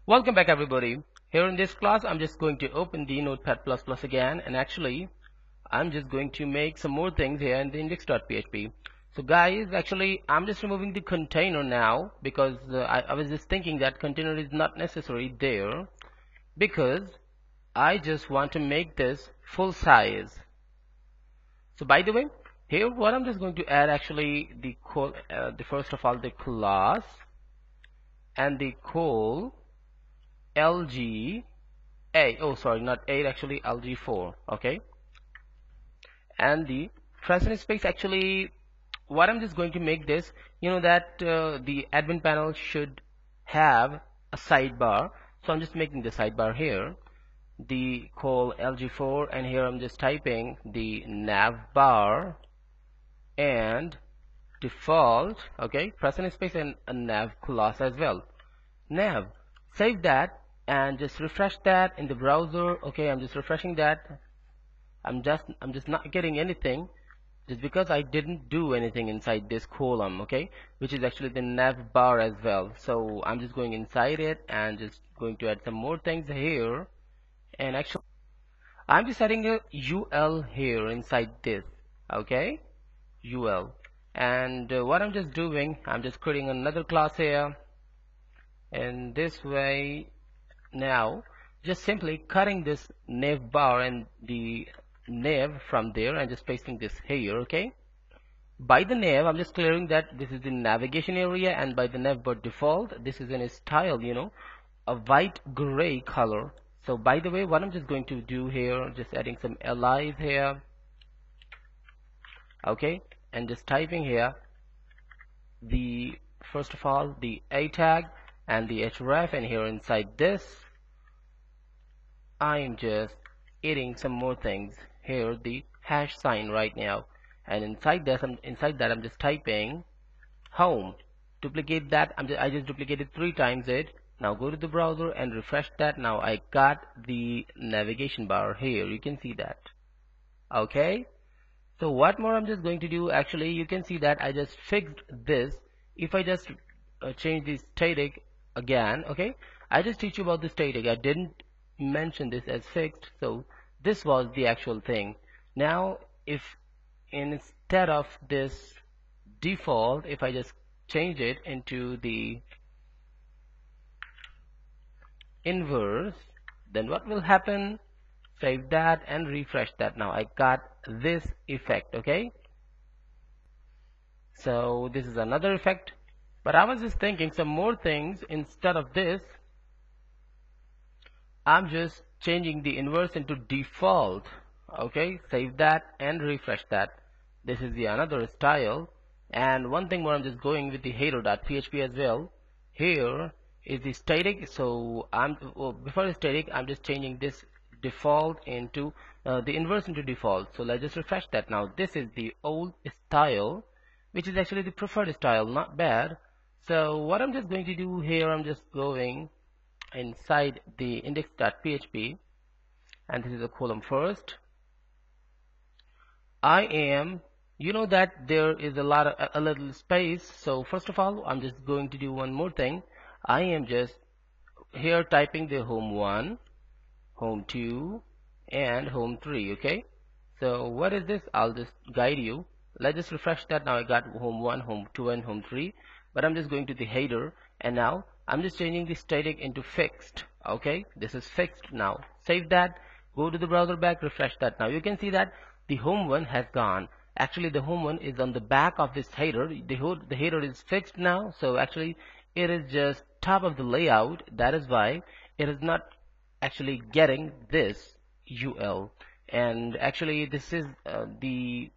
Welcome back everybody. Here in this class I'm just going to open the Notepad++ again, and actually I'm just going to make some more things here in the index.php. So guys, actually I'm just removing the container now because I was just thinking that container is not necessary there because I just want to make this full size. So by the way, here what I'm just going to add actually the first of all the class and the call LG sorry, not 8, actually LG4. Okay, and the present space, actually what I'm just going to make this, that the admin panel should have a sidebar, so I'm just making the sidebar here, the call LG4, and here I'm just typing the nav bar and default. Okay, present space and a nav class as well. Nav, save that and just refresh that in the browser. Okay, I'm just refreshing that. I'm just not getting anything just because I didn't do anything inside this column, okay, which is actually the nav bar as well. So I'm just going inside it and just going to add some more things here, and actually I'm just adding a UL here inside this. Okay, UL, and what I'm just doing, I'm just creating another class here, and this way. Now just simply cutting this nav bar and the nav from there and just pasting this here. Okay, by the nav I'm just clearing that this is the navigation area, and by the nav by default this is in a style, a white gray color. So by the way, what I'm just going to do here, just adding some LIs here. Okay, and just typing here the first of all the A tag and the href, and here inside this I'm just adding some more things here, the hash sign right now, and inside that I'm just typing home. Duplicate that. I just duplicated 3 times it. Now go to the browser and refresh that. Now I got the navigation bar here, you can see that. Okay, so what more I'm just going to do, actually you can see that I just fixed this. If I just change the static again, okay, I just teach you about the static. I didn't mention this as fixed, so this was the actual thing. Now if instead of this default, if I just change it into the inverse, then what will happen? Save that and refresh that. Now I got this effect. Okay, so this is another effect, but I was just thinking some more things. Instead of this, I'm just changing the inverse into default. Okay, save that and refresh that. This is the another style. And one thing more, I'm just going with the header.php as well. Here is the static, so before the static I'm just changing this default into the inverse into default. So let's just refresh that. Now this is the old style, which is actually the preferred style, not bad. So what I'm just going to do here, I'm just going inside the index.php, and this is a column first. I am, that there is a little space, so first of all I'm just going to do one more thing. I am just here typing the home1, home2 and home3. Okay, so what is this? I'll just guide you. Let's just refresh that. Now I got home1, home2 and home3, but I'm just going to the header, and now I'm just changing the static into fixed. Okay, this is fixed. Now save that, go to the browser back, refresh that. Now you can see that the home one has gone. Actually the home one is on the back of this header. The header is fixed now, so actually it is just top of the layout. That is why it is not actually getting this UL, and actually this is the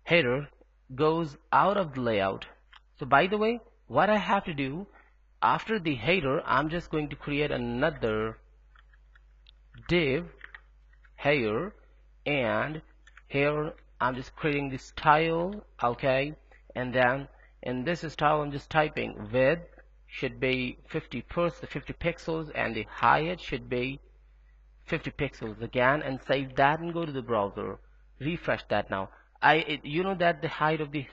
header goes out of the layout. So by the way, what I have to do, after the header I'm just going to create another div here, and here I'm just creating this style. Okay, and then in this style I'm just typing width should be 50 pixels, and the height should be 50 pixels again, and save that and go to the browser, refresh that. Now that the height of the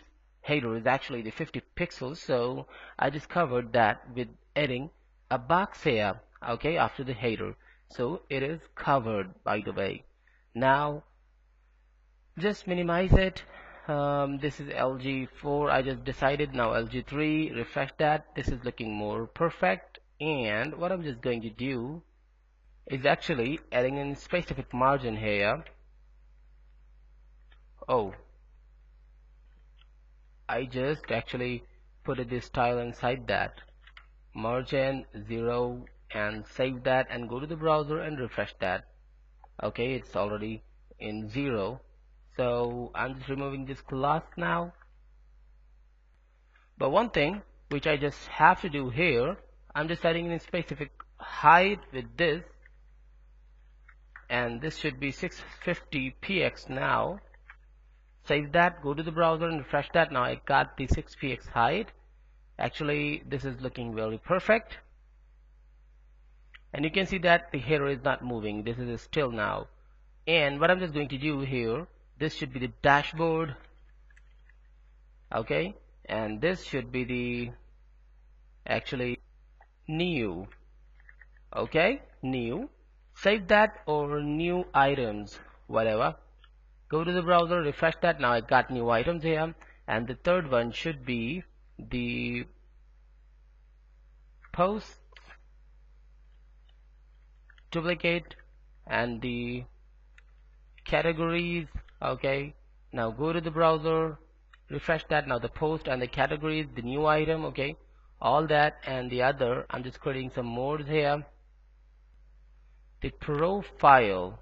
header is actually the 50 pixels, so I just covered that with adding a box here, okay, after the header, so it is covered, by the way. Now just minimize it. This is LG4, I just decided. Now LG3, refresh that. This is looking more perfect, and what I'm just going to do is actually adding a specific margin here. Oh, I just actually put this style inside that margin 0 and save that and go to the browser and refresh that. Okay, it's already in 0, so I'm just removing this class now. But one thing which I just have to do here, I'm just adding in a specific height with this, and this should be 650px now. Save that, go to the browser and refresh that. Now I got the 6px height. Actually this is looking very perfect, and you can see that the header is not moving. This is still now. And what I'm just going to do here, this should be the dashboard, okay, and this should be the actually new, okay, new. Save that, or new items, whatever. Go to the browser, refresh that. Now I got new items here, and the third one should be the post, duplicate, and the categories. Okay, now go to the browser, refresh that. Now the post and the categories, the new item, okay, all that, and the other, I'm just creating some more here. The profile,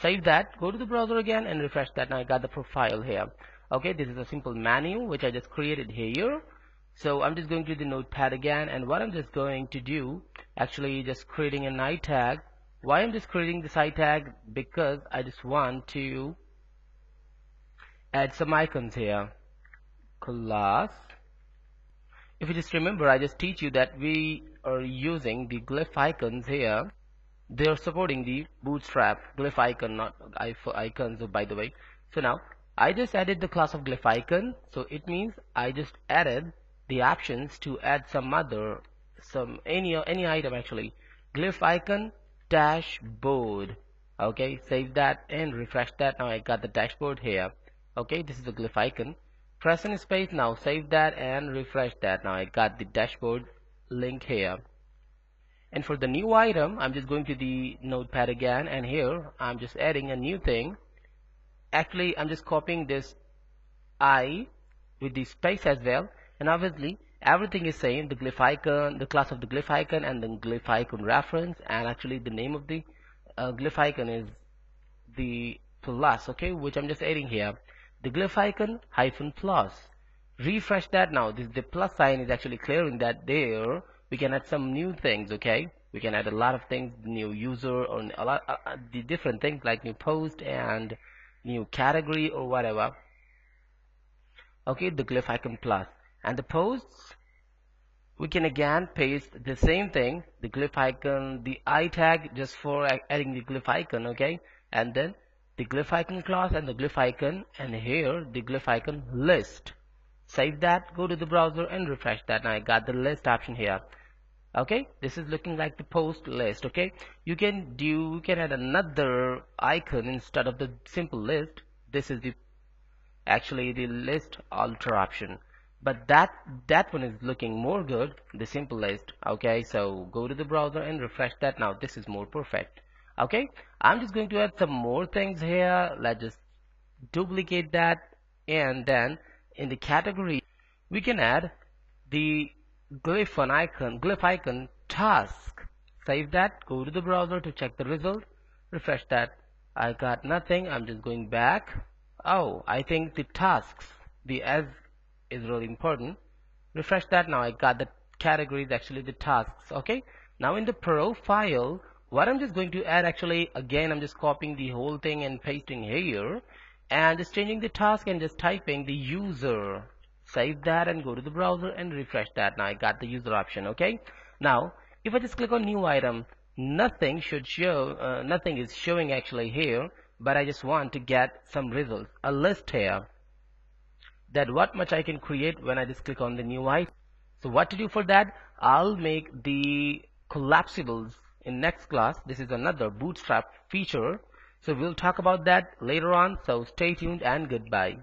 save that, go to the browser again and refresh that. Now I got the profile here. Okay, this is a simple menu which I just created here. So I'm just going to the notepad again, and what I'm just going to do, actually just creating an I tag. Why I'm just creating this I tag? Because I just want to add some icons here. Class, if you just remember, I just teach you that we are using the glyph icons here. They are supporting the Bootstrap glyph icon, not icons, by the way. So now I just added the class of glyph icon, so it means I just added the options to add some other, any item actually. Glyph icon dashboard. Okay, save that and refresh that. Now I got the dashboard here. Okay, this is the glyph icon. Press and space. Now save that and refresh that. Now I got the dashboard link here. And for the new item, I'm just going to the notepad again, and here I'm just adding a new thing. Actually I'm just copying this I with the space as well, and obviously everything is same, the glyph icon, the class of the glyph icon, and the glyph icon reference, and actually the name of the glyph icon is the plus, okay, which I'm just adding here, the glyph icon hyphen plus. Refresh that. Now this, the plus sign is actually clearing that there we can add some new things. Okay, we can add a lot of things, new user, or a lot the different things like new post and new category or whatever. Okay, the glyph icon plus, and the posts, we can again paste the same thing, the glyph icon, the I tag just for adding the glyph icon, okay, and then the glyph icon class and the glyph icon, and here the glyph icon list. Save that, go to the browser and refresh that. Now I got the list option here. Okay, this is looking like the post list. Okay, you can add another icon instead of the simple list. This is the actually the list alter option, but that one is looking more good, the simple list. Okay, so go to the browser and refresh that. Now this is more perfect. Okay, I'm just going to add some more things here. Let's just duplicate that, and then in the category we can add the glyph icon task. Save that, go to the browser to check the result, refresh that. I got nothing. I'm just going back. Oh, I think the tasks, the as is really important. Refresh that. Now I got the categories, actually the tasks. Okay, now in the profile, what I'm just going to add, actually again I'm just copying the whole thing and pasting here, and just changing the task and just typing the user. Save that and go to the browser and refresh that. Now I got the user option. Okay, now if I just click on new item, nothing should show, nothing is showing actually here, but I just want to get some results, a list here, that what much I can create when I just click on the new item. So what to do for that? I'll make the collapsibles in next class. This is another Bootstrap feature. So we'll talk about that later on. So stay tuned and goodbye.